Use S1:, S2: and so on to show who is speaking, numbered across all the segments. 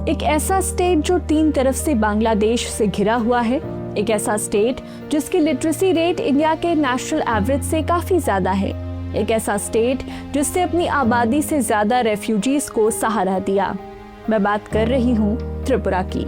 S1: एक ऐसा स्टेट जो 3 तरफ से बांग्लादेश से घिरा हुआ है, एक ऐसा स्टेट जिसकी लिटरेसी रेट इंडिया के नेशनल एवरेज से काफी ज्यादा है, एक ऐसा स्टेट जिसने अपनी आबादी से ज्यादा रेफ्यूजीज को सहारा दिया। मैं बात कर रही हूँ त्रिपुरा की।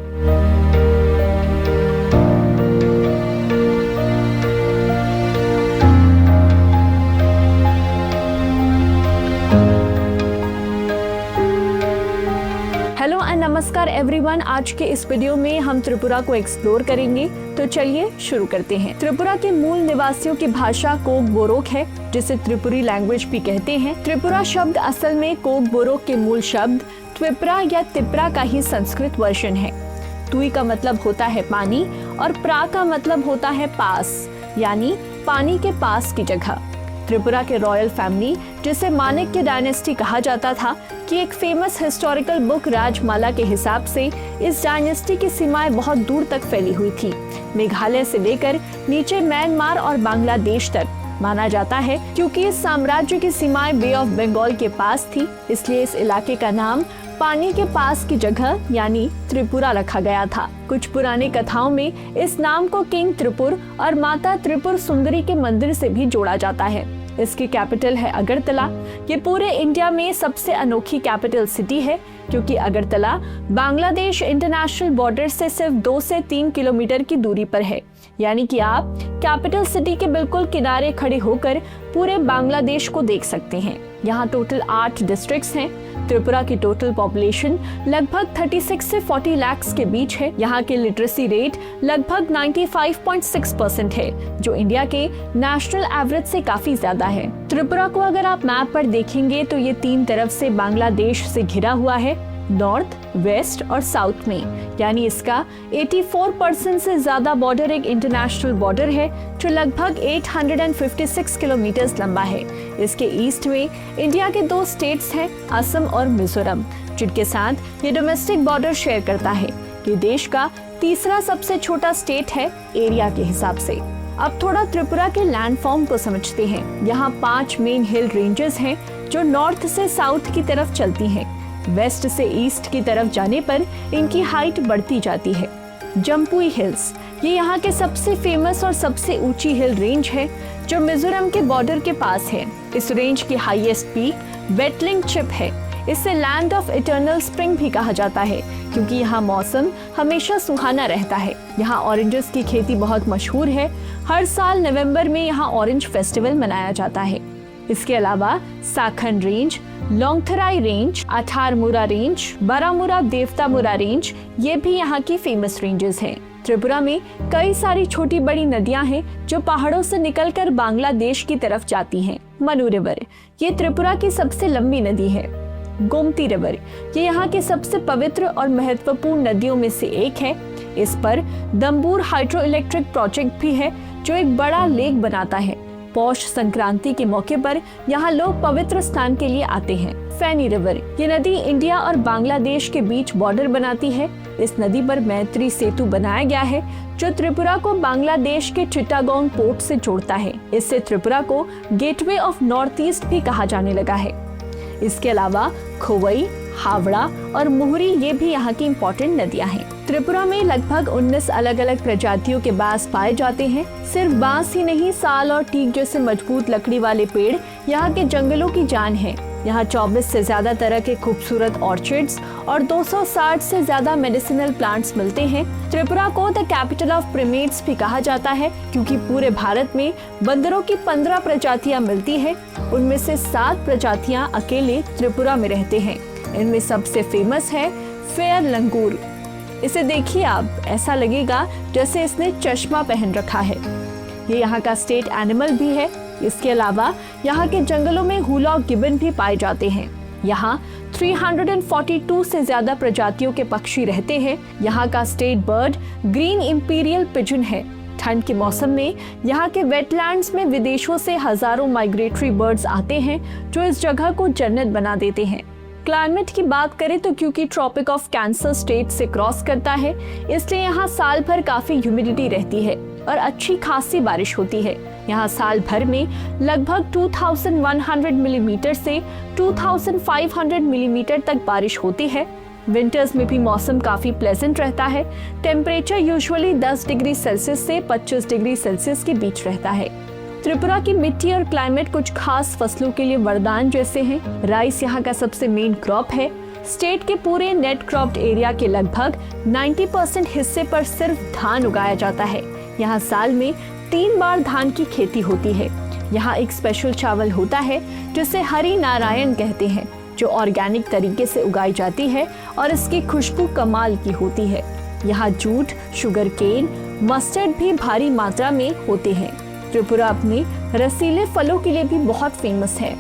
S1: हेलो एंड नमस्कार एवरीवन। आज के इस वीडियो में हम त्रिपुरा को एक्सप्लोर करेंगे, तो चलिए शुरू करते हैं। त्रिपुरा के मूल निवासियों की भाषा कोक बोरोक है, जिसे त्रिपुरी लैंग्वेज भी कहते हैं। त्रिपुरा शब्द असल में कोक बोरोक के मूल शब्द त्विप्रा या तिप्रा का ही संस्कृत वर्जन है। तुई का मतलब होता है पानी और प्रा का मतलब होता है पास, यानी पानी के पास की जगह। त्रिपुरा के रॉयल फैमिली, जिसे माणिक्य डायनेस्टी कहा जाता था, कि एक फेमस हिस्टोरिकल बुक राजमाला के हिसाब से इस डायनेस्टी की सीमाएं बहुत दूर तक फैली हुई थी। मेघालय से लेकर नीचे म्यांमार और बांग्लादेश तक माना जाता है। क्योंकि इस साम्राज्य की सीमाएं बे ऑफ बंगाल के पास थी, इसलिए इस इलाके का नाम पानी के पास की जगह यानी त्रिपुरा रखा गया था। कुछ पुरानी कथाओं में इस नाम को किंग त्रिपुर और माता त्रिपुर सुंदरी के मंदिर से भी जोड़ा जाता है। इसकी कैपिटल है अगरतला। ये पूरे इंडिया में सबसे अनोखी कैपिटल सिटी है, क्योंकि अगरतला बांग्लादेश इंटरनेशनल बॉर्डर से सिर्फ 2 से 3 किलोमीटर की दूरी पर है। यानी कि आप कैपिटल सिटी के बिल्कुल किनारे खड़े होकर पूरे बांग्लादेश को देख सकते हैं। यहाँ टोटल 8 डिस्ट्रिक्ट्स हैं। त्रिपुरा की टोटल पॉपुलेशन लगभग 36 से 40 लाख के बीच है। यहाँ के लिटरेसी रेट लगभग 95.6% है, जो इंडिया के नेशनल एवरेज से काफी ज्यादा है। त्रिपुरा को अगर आप मैप पर देखेंगे तो ये 3 तरफ से बांग्लादेश से घिरा हुआ है, नॉर्थ, वेस्ट और साउथ में। यानी इसका 84% से ज्यादा बॉर्डर एक इंटरनेशनल बॉर्डर है, जो लगभग 856 किलोमीटर लंबा है। इसके ईस्ट में इंडिया के 2 स्टेट्स हैं, असम और मिजोरम, जिनके साथ ये डोमेस्टिक बॉर्डर शेयर करता है। ये देश का तीसरा सबसे छोटा स्टेट है एरिया के हिसाब से। अब थोड़ा त्रिपुरा के लैंडफॉर्म को समझते हैं। यहाँ 5 मेन हिल रेंजेस हैं, जो नॉर्थ से साउथ की तरफ चलती हैं। वेस्ट से ईस्ट की तरफ जाने पर इनकी हाइट बढ़ती जाती है। जम्पुई हिल्स, ये यहाँ के सबसे फेमस और सबसे ऊंची हिल रेंज है, जो मिजोरम के बॉर्डर के पास है। इस रेंज की हाईएस्ट पीक वेटलिंग चिप है। इसे लैंड ऑफ इटर्नल स्प्रिंग भी कहा जाता है, क्योंकि यहाँ मौसम हमेशा सुहाना रहता है। यहाँ ऑरेंजेस की खेती बहुत मशहूर है। हर साल नवंबर में यहाँ ऑरेंज फेस्टिवल मनाया जाता है। इसके अलावा Sakhan range, Longtharai range, Atharamura range, Baramura Devtamura range, ये भी यहाँ की फेमस रेंजेस हैं। त्रिपुरा में कई सारी छोटी बड़ी नदियां हैं, जो पहाड़ों से निकलकर बांग्लादेश की तरफ जाती हैं। मनु रिवर, ये त्रिपुरा की सबसे लंबी नदी है। गोमती रिवर, ये यहाँ के सबसे पवित्र और महत्वपूर्ण नदियों में से एक है। इस पर दम्बूर हाइड्रो इलेक्ट्रिक प्रोजेक्ट भी है, जो एक बड़ा लेक बनाता है। पौष संक्रांति के मौके पर यहाँ लोग पवित्र स्नान के लिए आते हैं। फैनी रिवर, ये नदी इंडिया और बांग्लादेश के बीच बॉर्डर बनाती है। इस नदी पर मैत्री सेतु बनाया गया है, जो त्रिपुरा को बांग्लादेश के चिट्टागोंग पोर्ट से जोड़ता है। इससे त्रिपुरा को गेटवे ऑफ नॉर्थ ईस्ट भी कहा जाने लगा है। इसके अलावा खोवई, हावड़ा और मुहरी, ये भी यहाँ की इम्पोर्टेंट नदियाँ हैं। त्रिपुरा में लगभग 19 अलग अलग प्रजातियों के बांस पाए जाते हैं। सिर्फ बांस ही नहीं, साल और टीक जैसे मजबूत लकड़ी वाले पेड़ यहाँ के जंगलों की जान है। यहाँ 24 से ज्यादा तरह के खूबसूरत ऑर्चिड्स और 260 से ज्यादा मेडिसिनल प्लांट्स मिलते हैं। त्रिपुरा को द कैपिटल ऑफ प्रिमेट्स भी कहा जाता है, क्योंकि पूरे भारत में बंदरों की 15 प्रजातियां मिलती है। उनमें से 7 प्रजातियां अकेले त्रिपुरा में रहते हैं। इनमें सबसे फेमस है फेयर लंगूर। इसे देखिए आप, ऐसा लगेगा जैसे इसने चश्मा पहन रखा है। ये यहाँ का स्टेट एनिमल भी है। इसके अलावा यहाँ के जंगलों में हुलॉक गिबन भी पाए जाते हैं। यहाँ 342 से ज्यादा प्रजातियों के पक्षी रहते हैं। यहाँ का state bird green imperial pigeon है। ठंड के मौसम में यहाँ के वेटलैंड्स में विदेशों से हजारों माइग्रेटरी बर्ड्स आते हैं, जो इस जगह को जन्नत बना देते हैं। क्लाइमेट की बात करें तो क्योंकि ट्रॉपिक ऑफ कैंसर स्टेट से क्रॉस करता है, इसलिए यहाँ साल भर काफी ह्यूमिडिटी रहती है और अच्छी खासी बारिश होती है। यहाँ साल भर में लगभग 2100 मिलीमीटर से 2500 मिलीमीटर तक बारिश होती है। विंटर्स में भी मौसम काफी प्लेजेंट रहता है। टेम्परेचर यूजुअली 10 डिग्री सेल्सियस से 25 डिग्री सेल्सियस के बीच रहता है। त्रिपुरा की मिट्टी और क्लाइमेट कुछ खास फसलों के लिए वरदान जैसे हैं। राइस यहाँ का सबसे मेन क्रॉप है। स्टेट के पूरे नेट क्रॉप्ड एरिया के लगभग 90% हिस्से पर सिर्फ धान उगाया जाता है। यहाँ साल में 3 बार धान की खेती होती है। यहाँ एक स्पेशल चावल होता है जिसे हरी नारायण कहते हैं, जो ऑर्गेनिक तरीके से उगाई जाती है और इसकी खुशबू कमाल की होती है। यहाँ जूट, शुगर केन, मस्टर्ड भी भारी मात्रा में होते हैं। त्रिपुरा अपने रसीले फलों के लिए भी बहुत फेमस है।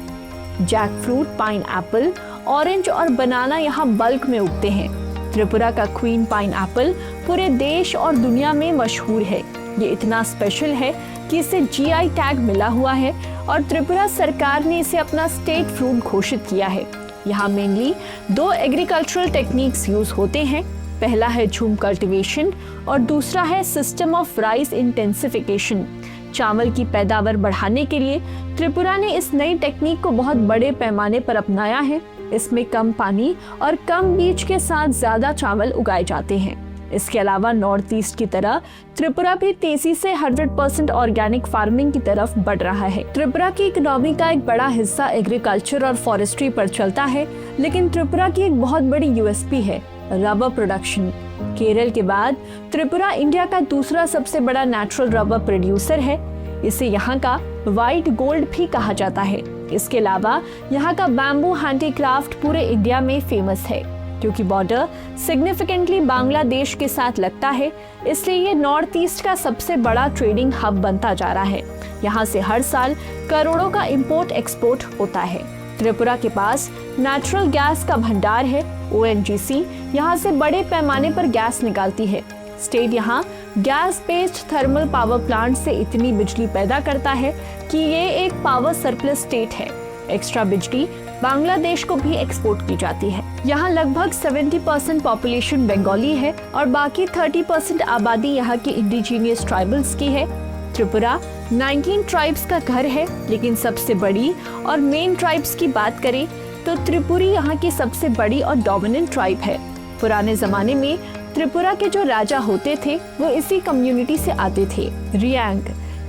S1: Jackfruit, pineapple, orange और बनाना यहाँ बल्क में उगते हैं। त्रिपुरा का क्वीन पाइन एप्पल पूरे देश और दुनिया में मशहूर है। ये इतना स्पेशल है कि इसे जीआई टैग मिला हुआ है और त्रिपुरा सरकार ने इसे अपना स्टेट फ्रूट घोषित किया है। यहाँ मेनली 2 एग्रीकल्चरल टेक्निक्स यूज होते हैं। पहला है झूम कल्टीवेशन और दूसरा है सिस्टम ऑफ राइस इंटेंसिफिकेशन। चावल की पैदावार बढ़ाने के लिए त्रिपुरा ने इस नई टेक्निक को बहुत बड़े पैमाने पर अपनाया है। इसमें कम पानी और कम बीज के साथ ज्यादा चावल उगाए जाते हैं। इसके अलावा नॉर्थ ईस्ट की तरह त्रिपुरा भी तेजी से 100% ऑर्गेनिक फार्मिंग की तरफ बढ़ रहा है। त्रिपुरा की इकोनॉमी का एक बड़ा हिस्सा एग्रीकल्चर और फॉरेस्ट्री पर चलता है, लेकिन त्रिपुरा की एक बहुत बड़ी यूएसपी है रबर प्रोडक्शन। केरल के बाद त्रिपुरा इंडिया का दूसरा सबसे बड़ा नेचुरल रबर प्रोड्यूसर है। इसे यहाँ का व्हाइट गोल्ड भी कहा जाता है। इसके अलावा यहाँ का बैम्बू हैंडीक्राफ्ट पूरे इंडिया में फेमस है। क्योंकि बॉर्डर सिग्निफिकेंटली बांग्लादेश के साथ लगता है, इसलिए ये नॉर्थ ईस्ट का सबसे बड़ा ट्रेडिंग हब बनता जा रहा है। यहाँ से हर साल करोड़ों का इंपोर्ट एक्सपोर्ट होता है। त्रिपुरा के पास नेचुरल गैस का भंडार है। ONGC यहाँ से बड़े पैमाने पर गैस निकालती है। स्टेट यहाँ gas based thermal power plant से इतनी बिजली पैदा करता है कि ये एक पावर सरप्लस स्टेट है। एक्स्ट्रा बिजली बांग्लादेश को भी एक्सपोर्ट की जाती है। यहाँ लगभग 70% पॉपुलेशन बंगाली है और बाकी 30% आबादी यहाँ की इंडिजीनियस ट्राइबल्स की है। त्रिपुरा 19 ट्राइब्स का घर है, लेकिन सबसे बड़ी और मेन ट्राइब्स की बात करें तो त्रिपुरी यहाँ की सबसे बड़ी और डोमिनेंट ट्राइब है। पुराने जमाने में त्रिपुरा के जो राजा होते थे वो इसी कम्युनिटी से आते थे। रियांग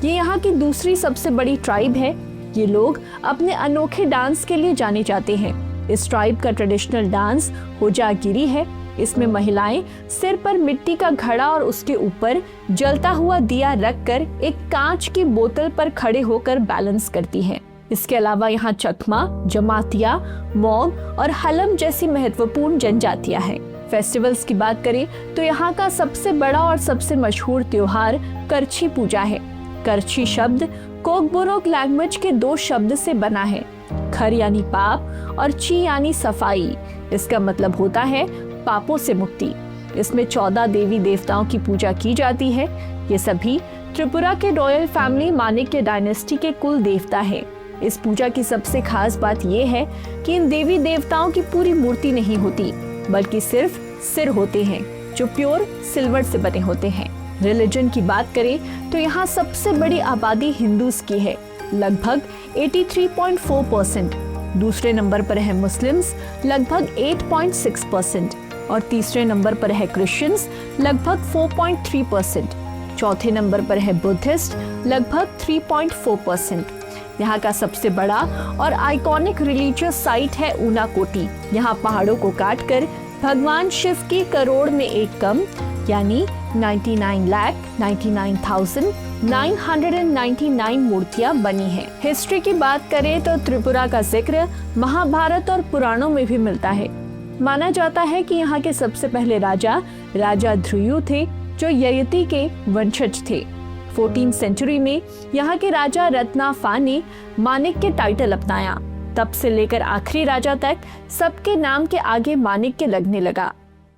S1: ये यहाँ की दूसरी सबसे बड़ी ट्राइब है। ये लोग अपने अनोखे डांस के लिए जाने जाते हैं। इस ट्राइब का ट्रेडिशनल डांस होजागिरी है। इसमें महिलाएं सिर पर मिट्टी का घड़ा और उसके ऊपर जलता हुआ दिया रखकर एक कांच की बोतल पर खड़े होकर बैलेंस करती हैं। इसके अलावा यहाँ चकमा, जमातिया, मॉग और हलम जैसी महत्वपूर्ण जनजातियां हैं। फेस्टिवल्स की बात करें तो यहाँ का सबसे बड़ा और सबसे मशहूर त्योहार करछी पूजा है। करछी शब्द कोकबोरोक लैंग्वेज के 2 शब्द से बना है। खर यानी पाप और ची यानी सफाई। इसका मतलब होता है पापों से मुक्ति। इसमें 14 देवी देवताओं की पूजा की जाती है। ये सभी त्रिपुरा के रॉयल फैमिली माणिक्य डायनेस्टी के कुल देवता है। इस पूजा की सबसे खास बात यह है कि इन देवी देवताओं की पूरी मूर्ति नहीं होती, बल्कि सिर्फ सिर होते हैं जो प्योर सिल्वर से बने होते हैं। रिलीजन की बात करें तो यहाँ सबसे बड़ी आबादी हिंदूज की है, लगभग 83.4%। दूसरे नंबर पर है मुस्लिम्स, लगभग 8.6%। और तीसरे नंबर पर है क्रिश्चियंस, लगभग 4.3%। चौथे नंबर पर है बुद्धिस्ट, लगभग 3.4%। यहाँ का सबसे बड़ा और आइकॉनिक रिलीजियस साइट है ऊनाकोटी। यहाँ पहाड़ों को काटकर भगवान शिव की करोड़ में एक कम यानी 99,99,999 मूर्तियां बनी हैं। हिस्ट्री की बात करें तो त्रिपुरा का जिक्र महाभारत और पुराणों में भी मिलता है। माना जाता है कि यहाँ के सबसे पहले राजा ध्रुयु थे, जो ययति के वंशज थे। 14th सेंचुरी में यहाँ के राजा रत्नाफा ने माणिक के टाइटल अपनाया। तब से लेकर आखिरी राजा तक सबके नाम के आगे माणिक्य लगने लगा।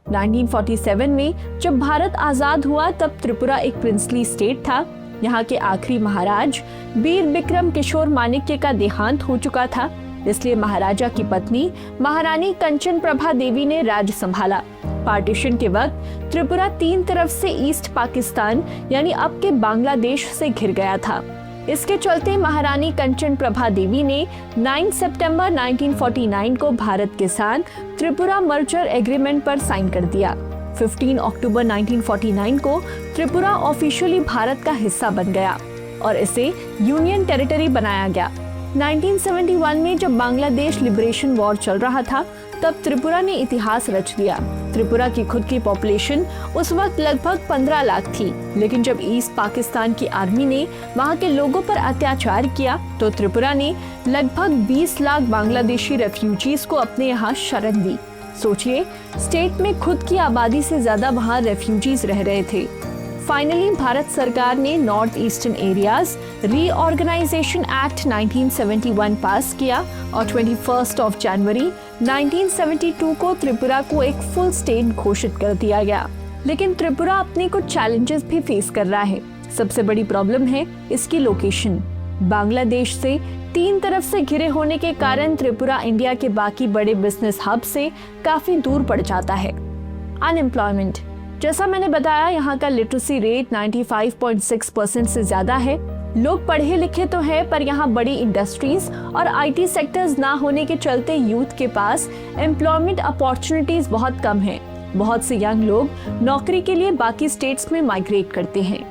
S1: 1947 में जब भारत आजाद हुआ तब त्रिपुरा एक प्रिंसली स्टेट था। यहाँ के आखिरी महाराज वीर बिक्रम किशोर माणिक्य का देहांत हो चुका था, इसलिए महाराजा की पत्नी महारानी कंचन प्रभा देवी ने राज संभाला। पार्टीशन के वक्त त्रिपुरा 3 तरफ से ईस्ट पाकिस्तान यानी अब के बांग्लादेश से घिर गया था। इसके चलते महारानी कंचन प्रभा देवी ने 9 सितंबर 1949 को भारत के साथ त्रिपुरा मर्जर एग्रीमेंट पर साइन कर दिया। 15 अक्टूबर 1949 को त्रिपुरा ऑफिशियली भारत का हिस्सा बन गया और इसे यूनियन टेरिटरी बनाया गया। 1971 में जब बांग्लादेश लिबरेशन वॉर चल रहा था, तब त्रिपुरा ने इतिहास रच दिया। त्रिपुरा की खुद की पॉपुलेशन उस वक्त लगभग 15 लाख थी, लेकिन जब ईस्ट पाकिस्तान की आर्मी ने वहां के लोगों पर अत्याचार किया तो त्रिपुरा ने लगभग 20 लाख बांग्लादेशी रेफ्यूजीज को अपने यहाँ शरण दी। सोचिए, स्टेट में खुद की आबादी से ज्यादा वहां रेफ्यूजीज रह रहे थे। फाइनली भारत सरकार ने north eastern areas reorganisation act 1971 pass किया और 21 जनवरी 1972 को त्रिपुरा को एक फुल स्टेट घोषित कर दिया गया। लेकिन त्रिपुरा अपने कुछ चैलेंजेस भी फेस कर रहा है। सबसे बड़ी प्रॉब्लम है इसकी लोकेशन। बांग्लादेश से 3 तरफ से घिरे होने के कारण त्रिपुरा इंडिया के बाकी बड़े बिजनेस हब से काफी दूर पड़ जाता है। अनएम्प्लॉयमेंट, जैसा मैंने बताया, यहाँ का लिटरेसी रेट 95.6% से ज्यादा है। लोग पढ़े लिखे तो है, पर यहाँ बड़ी इंडस्ट्रीज और आईटी सेक्टर्स ना होने के चलते यूथ के पास एम्प्लॉयमेंट अपॉर्चुनिटीज बहुत कम है। बहुत से यंग लोग नौकरी के लिए बाकी स्टेट्स में माइग्रेट करते हैं।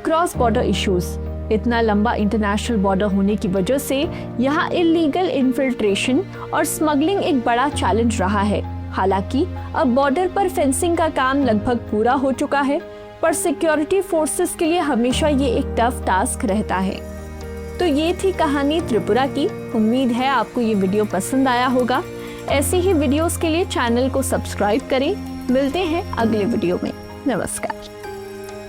S1: क्रॉस बॉर्डर इश्यूज, इतना लंबा इंटरनेशनल बॉर्डर होने की वजह से यहाँ इलीगल इन्फिल्ट्रेशन और स्मगलिंग एक बड़ा चैलेंज रहा है। हालांकि अब बॉर्डर पर फेंसिंग का काम लगभग पूरा हो चुका है, पर सिक्योरिटी फोर्सेस के लिए हमेशा ये एक टफ टास्क रहता है। तो ये थी कहानी त्रिपुरा की। उम्मीद है आपको ये वीडियो पसंद आया होगा। ऐसे ही वीडियोस के लिए चैनल को सब्सक्राइब करें। मिलते हैं अगले वीडियो में। नमस्कार।